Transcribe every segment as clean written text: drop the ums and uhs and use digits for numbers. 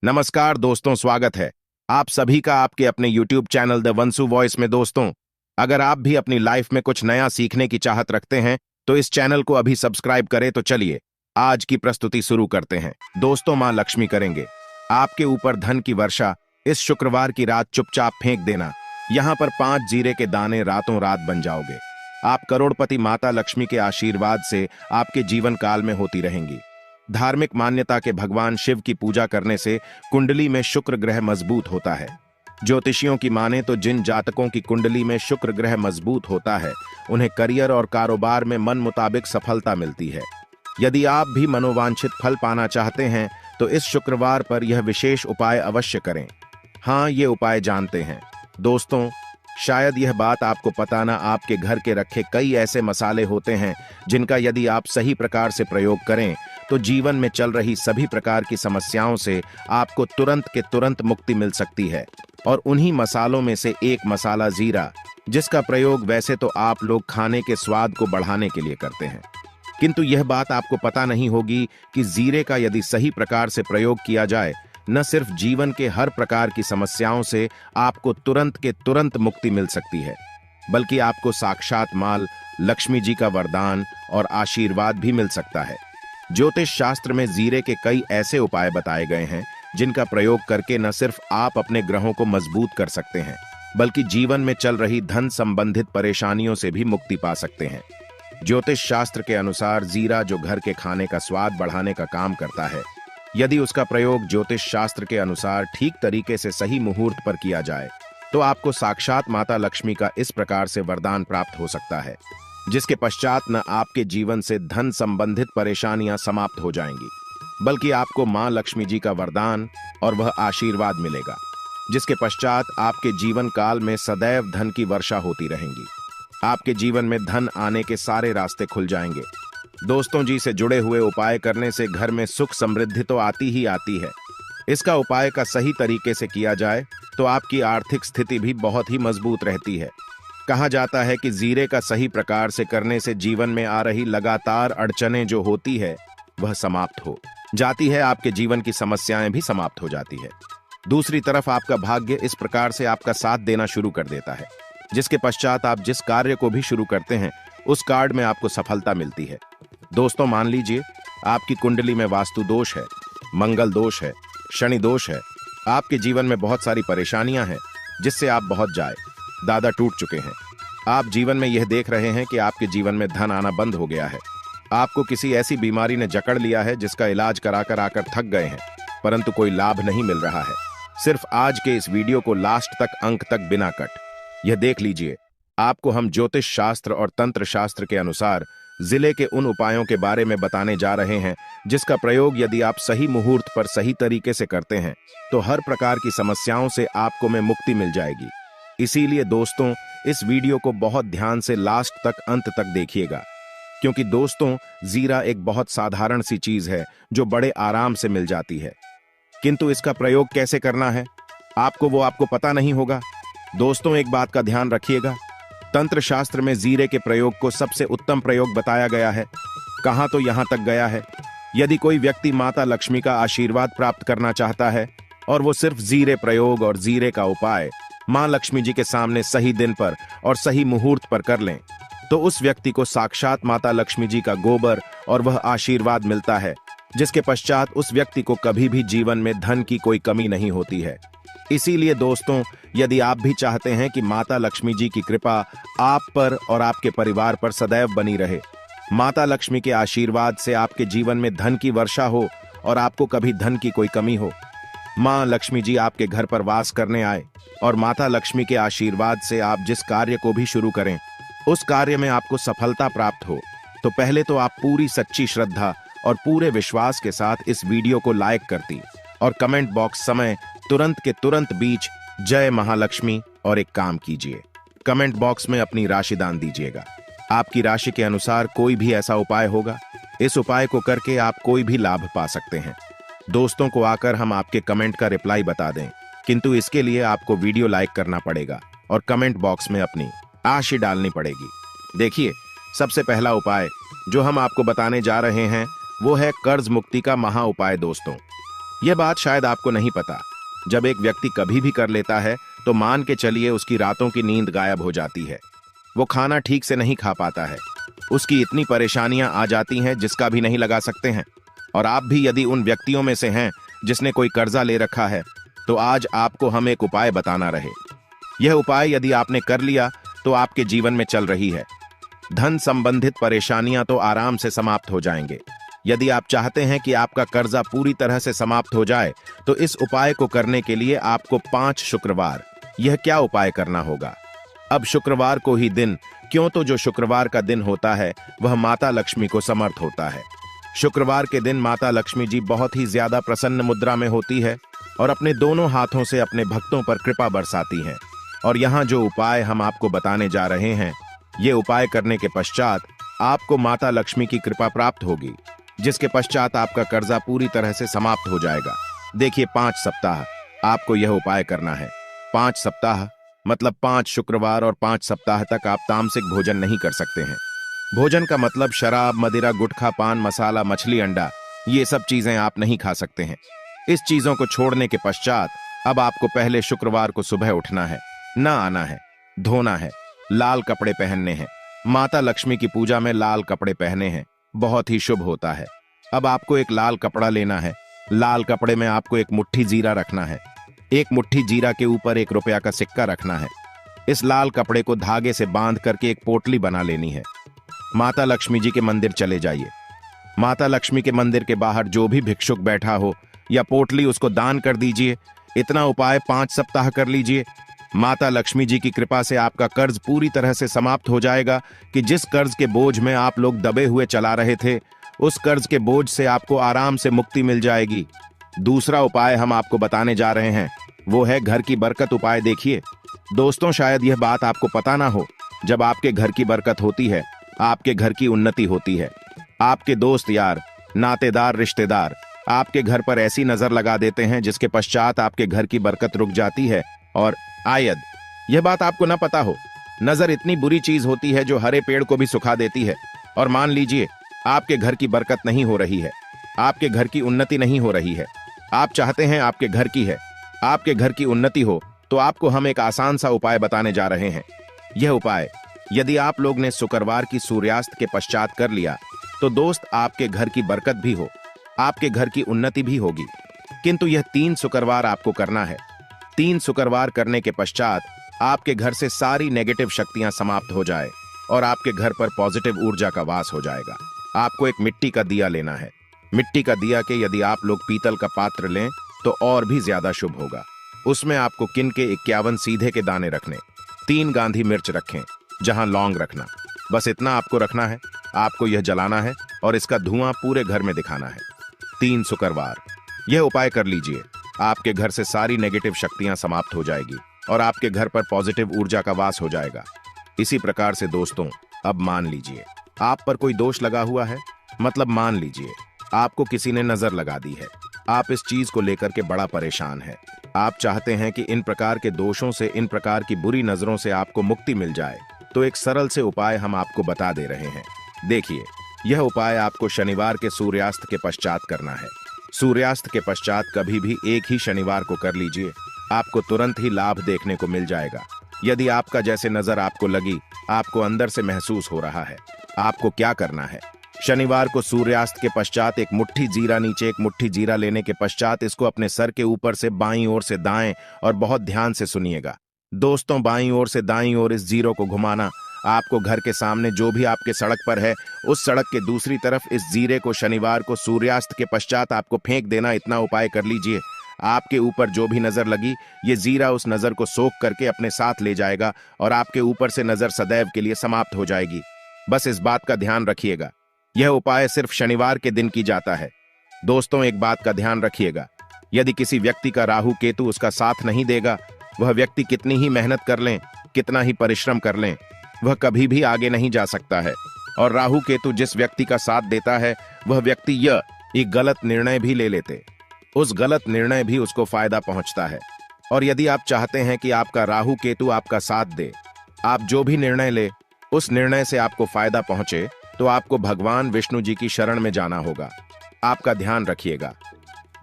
नमस्कार दोस्तों, स्वागत है आप सभी का आपके अपने YouTube चैनल द वंसु वॉइस में। दोस्तों, अगर आप भी अपनी लाइफ में कुछ नया सीखने की चाहत रखते हैं तो इस चैनल को अभी सब्सक्राइब करें। तो चलिए आज की प्रस्तुति शुरू करते हैं। दोस्तों, मां लक्ष्मी करेंगे आपके ऊपर धन की वर्षा। इस शुक्रवार की रात चुपचाप फेंक देना। यहाँ पर 5 जीरे के दाने रातों रात बन जाओगे। आप करोड़पति माता लक्ष्मी के आशीर्वाद से आपके जीवन काल में होती रहेंगी। धार्मिक मान्यता के भगवान शिव की पूजा करने से कुंडली में शुक्र ग्रह मजबूत होता है। ज्योतिषियों की माने तो जिन जातकों की कुंडली में शुक्र ग्रह मजबूत होता है उन्हें करियर और कारोबार में मन मुताबिक सफलता मिलती है। यदि आप भी मनोवांछित फल पाना चाहते हैं तो इस शुक्रवार पर यह विशेष उपाय अवश्य करें। हाँ, ये उपाय जानते हैं दोस्तों, शायद यह बात आपको पता ना, आपके घर के रखे कई ऐसे मसाले होते हैं जिनका यदि आप सही प्रकार से प्रयोग करें तो जीवन में चल रही सभी प्रकार की समस्याओं से आपको तुरंत के तुरंत मुक्ति मिल सकती है। और उन्हीं मसालों में से एक मसाला जीरा, जिसका प्रयोग वैसे तो आप लोग खाने के स्वाद को बढ़ाने के लिए करते हैं, किंतु यह बात आपको पता नहीं होगी कि जीरे का यदि सही प्रकार से प्रयोग किया जाए न सिर्फ जीवन के हर प्रकार की समस्याओं से आपको तुरंत के तुरंत मुक्ति मिल सकती है, बल्कि आपको साक्षात माल लक्ष्मी जी का वरदान और आशीर्वाद भी मिल सकता है। ज्योतिष शास्त्र में जीरे के कई ऐसे उपाय बताए गए हैं जिनका प्रयोग करके न सिर्फ आप अपने ग्रहों को मजबूत कर सकते हैं बल्कि जीवन में चल रही धन संबंधित परेशानियों से भी मुक्ति पा सकते हैं। ज्योतिष शास्त्र के अनुसार जीरा, जो घर के खाने का स्वाद बढ़ाने का काम करता है, यदि उसका प्रयोग ज्योतिष शास्त्र के अनुसार ठीक तरीके से सही मुहूर्त पर किया जाए तो आपको साक्षात माता लक्ष्मी का इस प्रकार से वरदान प्राप्त हो सकता है, जिसके पश्चात न आपके जीवन से धन संबंधित परेशानियां समाप्त हो जाएंगी, बल्कि आपको मां लक्ष्मी जी का वरदान और वह आशीर्वाद मिलेगा, जिसके पश्चात आपके जीवन काल में सदैव धन की वर्षा होती रहेंगी। आपके जीवन में धन आने के सारे रास्ते खुल जाएंगे। दोस्तों जी, से जुड़े हुए उपाय करने से घर में सुख समृद्धि तो आती ही आती है। इसका उपाय का सही तरीके से किया जाए तो आपकी आर्थिक स्थिति भी बहुत ही मजबूत रहती है। कहा जाता है कि जीरे का सही प्रकार से करने से जीवन में आ रही लगातार अड़चनें जो होती है वह समाप्त हो जाती है, आपके जीवन की समस्याएं भी समाप्त हो जाती है। दूसरी तरफ आपका भाग्य इस प्रकार से आपका साथ देना शुरू कर देता है, जिसके पश्चात आप जिस कार्य को भी शुरू करते हैं उस कार्य में आपको सफलता मिलती है। दोस्तों, मान लीजिए आपकी कुंडली में वास्तु दोष है, मंगल दोष है, शनि दोष है, आपके जीवन में बहुत सारी परेशानियां हैं जिससे आप बहुत दादा टूट चुके हैं। आप जीवन में यह देख रहे हैं कि आपके जीवन में धन आना बंद हो गया है। आपको किसी ऐसी बीमारी ने जकड़ लिया है जिसका इलाज कराकर आकर थक गए हैं, परंतु कोई लाभ नहीं मिल रहा है। सिर्फ आज के इस वीडियो को लास्ट तक, अंक तक बिना कट यह देख लीजिए। आपको हम ज्योतिष शास्त्र और तंत्र शास्त्र के अनुसार जिले के उन उपायों के बारे में बताने जा रहे हैं जिसका प्रयोग यदि आप सही मुहूर्त पर सही तरीके से करते हैं तो हर प्रकार की समस्याओं से आपको में मुक्ति मिल जाएगी। इसीलिए दोस्तों, इस वीडियो को बहुत ध्यान से लास्ट तक, अंत तक देखिएगा, क्योंकि दोस्तों, जीरा एक बहुत साधारण सी चीज है जो बड़े आराम से मिल जाती है, किंतु इसका प्रयोग कैसे करना है आपको पता नहीं होगा। दोस्तों, एक बात का ध्यान रखिएगा, तंत्र शास्त्र में जीरे के प्रयोग को सबसे उत्तम प्रयोग बताया गया है। कहां तो यहां तक गया है, यदि कोई व्यक्ति माता लक्ष्मी का आशीर्वाद प्राप्त करना चाहता है और वो सिर्फ जीरे प्रयोग और जीरे का उपाय मां लक्ष्मी जी के सामने सही दिन पर और सही मुहूर्त पर कर लें तो उस व्यक्ति को साक्षात माता लक्ष्मी जी का गोबर और वह आशीर्वाद मिलता है, जिसके पश्चात उस व्यक्ति को कभी भी जीवन में धन की कोई कमी नहीं होती है। इसीलिए दोस्तों, यदि आप भी चाहते हैं कि माता लक्ष्मी जी की कृपा आप पर और आपके परिवार पर सदैव बनी रहे, माता लक्ष्मी के आशीर्वाद से आपके जीवन में धन की वर्षा हो और आपको कभी धन की कोई कमी हो, मां लक्ष्मी जी आपके घर पर वास करने आए और माता लक्ष्मी के आशीर्वाद से आप जिस कार्य को भी शुरू करें उस कार्य में आपको सफलता प्राप्त हो, तो पहले तो आप पूरी सच्ची श्रद्धा और पूरे विश्वास के साथ इस वीडियो को लाइक करती और कमेंट बॉक्स समय तुरंत के तुरंत बीच जय महालक्ष्मी और एक काम कीजिए, कमेंट बॉक्स में अपनी राशि दान दीजिएगा। आपकी राशि के अनुसार कोई भी ऐसा उपाय होगा, इस उपाय को करके आप कोई भी लाभ पा सकते हैं। दोस्तों को आकर हम आपके कमेंट का रिप्लाई बता दें, किंतु इसके लिए आपको वीडियो लाइक करना पड़ेगा और कमेंट बॉक्स में अपनी राशि डालनी पड़ेगी। देखिए, सबसे पहला उपाय जो हम आपको बताने जा रहे हैं वो है कर्ज मुक्ति का महा उपाय। दोस्तों, यह बात शायद आपको नहीं पता, जब एक व्यक्ति कभी भी कर लेता है तो मान के चलिए उसकी रातों की नींद गायब हो जाती है। वो खाना ठीक से नहीं खा पाता है, उसकी इतनी परेशानियां आ जाती हैं जिसका भी नहीं लगा सकते हैं। और आप भी यदि उन व्यक्तियों में से हैं जिसने कोई कर्जा ले रखा है, तो आज आपको हम एक उपाय बताना रहे। यह उपाय यदि आपने कर लिया तो आपके जीवन में चल रही है धन संबंधित परेशानियां तो आराम से समाप्त हो जाएंगे। यदि आप चाहते हैं कि आपका कर्जा पूरी तरह से समाप्त हो जाए, तो इस उपाय को करने के लिए आपको 5 शुक्रवार यह क्या उपाय करना होगा। अब शुक्रवार को ही दिन, क्यों तो जो शुक्रवार का दिन होता है वह माता लक्ष्मी को समर्थ होता है। शुक्रवार के दिन माता लक्ष्मी जी बहुत ही ज्यादा प्रसन्न मुद्रा में होती है और अपने दोनों हाथों से अपने भक्तों पर कृपा बरसाती हैं। और यहाँ जो उपाय हम आपको बताने जा रहे हैं, ये उपाय करने के पश्चात आपको माता लक्ष्मी की कृपा प्राप्त होगी, जिसके पश्चात आपका कर्जा पूरी तरह से समाप्त हो जाएगा। देखिए, 5 सप्ताह आपको यह उपाय करना है। 5 सप्ताह मतलब 5 शुक्रवार और 5 सप्ताह तक आप तामसिक भोजन नहीं कर सकते हैं। भोजन का मतलब शराब, मदिरा, गुटखा, पान मसाला, मछली, अंडा, ये सब चीजें आप नहीं खा सकते हैं। इस चीजों को छोड़ने के पश्चात अब आपको पहले शुक्रवार को सुबह उठना है, ना आना है, धोना है, लाल कपड़े पहनने हैं। माता लक्ष्मी की पूजा में लाल कपड़े पहने हैं, बहुत ही शुभ होता है। अब आपको एक लाल कपड़ा लेना है। लाल कपड़े में आपको एक मुट्ठी जीरा रखना है। एक मुट्ठी जीरा के ऊपर 1 रुपया का सिक्का रखना है। इस लाल कपड़े को धागे से बांध करके एक पोटली बना लेनी है। माता लक्ष्मी जी के मंदिर चले जाइए। माता लक्ष्मी के मंदिर के बाहर जो भी भिक्षुक बैठा हो या पोटली, उसको दान कर दीजिए। इतना उपाय 5 सप्ताह कर लीजिए। माता लक्ष्मी जी की कृपा से आपका कर्ज पूरी तरह से समाप्त हो जाएगा कि जिस कर्ज के बोझ में आप लोग दबे हुए चला रहे थे, उस कर्ज के बोझ से आपको आराम से मुक्ति मिल जाएगी। दूसरा उपाय हम आपको बताने जा रहे हैं, वो है घर की बरकत उपाय। देखिए दोस्तों, शायद यह बात आपको पता ना हो, जब आपके घर की बरकत होती है, आपके घर की उन्नति होती है। आपके दोस्त यार, नातेदार, रिश्तेदार आपके घर पर ऐसी नजर लगा देते हैं जिसके पश्चात आपके घर की बरकत रुक जाती है। और आयद, यह बात आपको ना पता हो, नजर इतनी बुरी चीज होती है जो हरे पेड़ को भी सुखा देती है। और मान लीजिए आपके घर की बरकत नहीं हो रही है, आपके घर की उन्नति नहीं हो रही है, आप चाहते हैं आपके घर की है, आपके घर की उन्नति हो, तो आपको हम एक आसान सा उपाय बताने जा रहे हैं। यह उपाय यदि आप लोग ने शुक्रवार की सूर्यास्त के पश्चात कर लिया, तो दोस्त आपके घर की बरकत भी हो, आपके घर की उन्नति भी होगी। किंतु यह 3 शुक्रवार आपको करना है। 3 शुक्रवार करने के पश्चात आपके घर से सारी नेगेटिव शक्तियां समाप्त हो जाए और आपके घर पर पॉजिटिव ऊर्जा का वास हो जाएगा। आपको एक मिट्टी का दिया लेना है। मिट्टी का दिया के यदि आप लोग पीतल का पात्र लें तो और भी ज्यादा शुभ होगा। उसमें आपको किन के 51 सीधे के दाने रखने, 3 गांधी मिर्च रखें, जहां लौंग रखना। बस इतना आपको रखना है। आपको यह जलाना है और इसका धुआं पूरे घर में दिखाना है। 3 शुक्रवार यह उपाय कर लीजिए, आपके घर से सारी नेगेटिव शक्तियां समाप्त हो जाएगी और आपके घर पर पॉजिटिव ऊर्जा का वास हो जाएगा। इसी प्रकार से दोस्तों, अब मान लीजिए आप पर कोई दोष लगा हुआ है, मतलब मान लीजिए आपको किसी ने नजर लगा दी है। आप इस चीज को लेकर के बड़ा परेशान है। आप चाहते हैं कि इन प्रकार के दोषों से, इन प्रकार की बुरी नजरों से आपको मुक्ति मिल जाए, तो एक सरल से उपाय हम आपको बता दे रहे हैं। देखिए, यह उपाय आपको शनिवार के सूर्यास्त के पश्चात करना है। सूर्यास्त के पश्चात कभी भी एक ही शनिवार को कर लीजिए, आपको तुरंत ही लाभ देखने को मिल जाएगा। यदि आपका जैसे नजर आपको लगी, आपको अंदर से महसूस हो रहा है, आपको क्या करना है, शनिवार को सूर्यास्त के पश्चात एक मुट्ठी जीरा, नीचे एक मुट्ठी जीरा लेने के पश्चात इसको अपने सर के ऊपर से बाईं ओर से दाएं, और बहुत ध्यान से सुनिएगा दोस्तों, बाईं ओर से दाईं ओर इस जीरो को घुमाना। आपको घर के सामने जो भी आपके सड़क पर है, उस सड़क के दूसरी तरफ इस जीरे को शनिवार को सूर्यास्त के पश्चात आपको फेंक देना। इतना उपाय कर लीजिए। आपके ऊपर जो भी नजर लगी, ये जीरा उस नजर को सोख करके अपने साथ ले जाएगा और आपके ऊपर से नजर सदैव के लिए समाप्त हो जाएगी। बस इस बात का ध्यान रखिएगा, यह उपाय सिर्फ शनिवार के दिन की जाता है। दोस्तों, एक बात का ध्यान रखिएगा, यदि किसी व्यक्ति का राहु केतु उसका साथ नहीं देगा, वह व्यक्ति कितनी ही मेहनत कर लें, कितना ही परिश्रम कर लें, वह कभी भी आगे नहीं जा सकता है। और राहु केतु जिस व्यक्ति का साथ देता है, वह व्यक्ति यह एक गलत निर्णय भी ले लेते, उस गलत निर्णय भी उसको फायदा पहुंचता है। और यदि आप चाहते हैं कि आपका राहु केतु आपका साथ दे, आप जो भी निर्णय ले उस निर्णय से आपको फायदा पहुंचे, तो आपको भगवान विष्णु जी की शरण में जाना होगा। आपका ध्यान रखिएगा,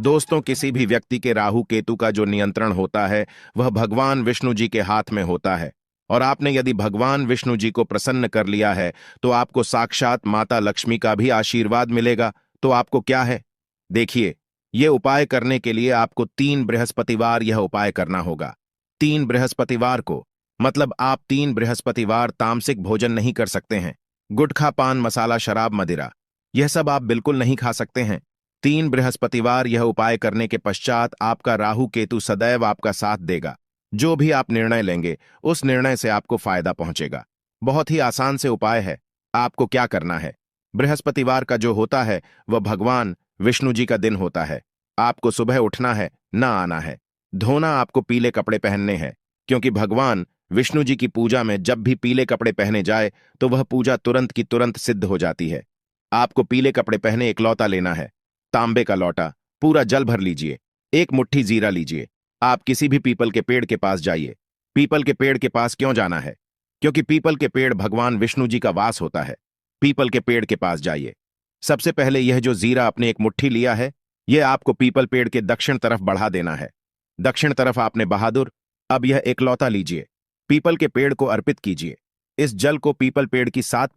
दोस्तों, किसी भी व्यक्ति के राहु केतु का जो नियंत्रण होता है वह भगवान विष्णु जी के हाथ में होता है। और आपने यदि भगवान विष्णु जी को प्रसन्न कर लिया है तो आपको साक्षात माता लक्ष्मी का भी आशीर्वाद मिलेगा। तो आपको क्या है, देखिए, ये उपाय करने के लिए आपको 3 बृहस्पतिवार यह उपाय करना होगा। 3 बृहस्पतिवार को, मतलब आप 3 बृहस्पतिवार तामसिक भोजन नहीं कर सकते हैं। गुटखा, पान मसाला, शराब, मदिरा, यह सब आप बिल्कुल नहीं खा सकते हैं। 3 बृहस्पतिवार यह उपाय करने के पश्चात आपका राहु केतु सदैव आपका साथ देगा। जो भी आप निर्णय लेंगे उस निर्णय से आपको फायदा पहुंचेगा। बहुत ही आसान से उपाय है। आपको क्या करना है, बृहस्पतिवार का जो होता है वह भगवान विष्णु जी का दिन होता है। आपको सुबह उठना है, ना आना है, धोना, आपको पीले कपड़े पहनने हैं, क्योंकि भगवान विष्णु जी की पूजा में जब भी पीले कपड़े पहने जाए तो वह पूजा तुरंत की तुरंत सिद्ध हो जाती है। आपको पीले कपड़े पहने एक लौटा लेना है, तांबे का लौटा, पूरा जल भर लीजिए, एक मुट्ठी जीरा लीजिए। आप किसी भी पीपल के पेड़ के पास जाइए। पीपल के पेड़ के पास क्यों जाना है, क्योंकि पीपल के पेड़ भगवान विष्णु जी का वास होता है। पीपल के पेड़ के पास जाइए। सबसे पहले यह जो जीरा आपने एक मुट्ठी लिया है, यह आपको पीपल पेड़ के दक्षिण तरफ बढ़ा देना है। दक्षिण तरफ आपने बहादुर, अब यह एकलौता लीजिए, पीपल के पेड़ को अर्पित कीजिए। इस जल को पीपल पेड़ की 7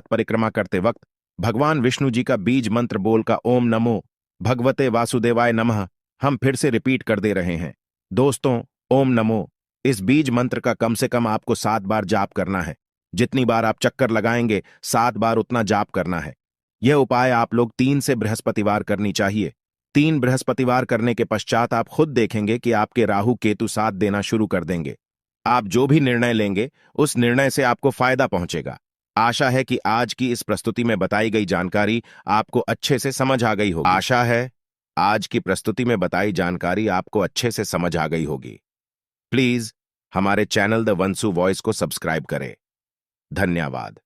परिक्रमा करते वक्त भगवान विष्णु जी का बीज मंत्र बोल का ओम नमो भगवते वासुदेवाय नमः हम फिर से रिपीट कर दे रहे हैं। दोस्तों, ओम नमो, इस बीज मंत्र का कम से कम आपको 7 बार जाप करना है। जितनी बार आप चक्कर लगाएंगे 7 बार उतना जाप करना है। यह उपाय आप लोग 3 से बृहस्पतिवार करनी चाहिए। 3 बृहस्पतिवार करने के पश्चात आप खुद देखेंगे कि आपके राहु केतु साथ देना शुरू कर देंगे। आप जो भी निर्णय लेंगे उस निर्णय से आपको फायदा पहुंचेगा। आशा है कि आज की इस प्रस्तुति में बताई गई जानकारी आपको अच्छे से समझ आ गई होगी। आशा है आज की प्रस्तुति में बताई जानकारी आपको अच्छे से समझ आ गई होगी। प्लीज हमारे चैनल द वंसु वॉइस को सब्सक्राइब करें। धन्यवाद।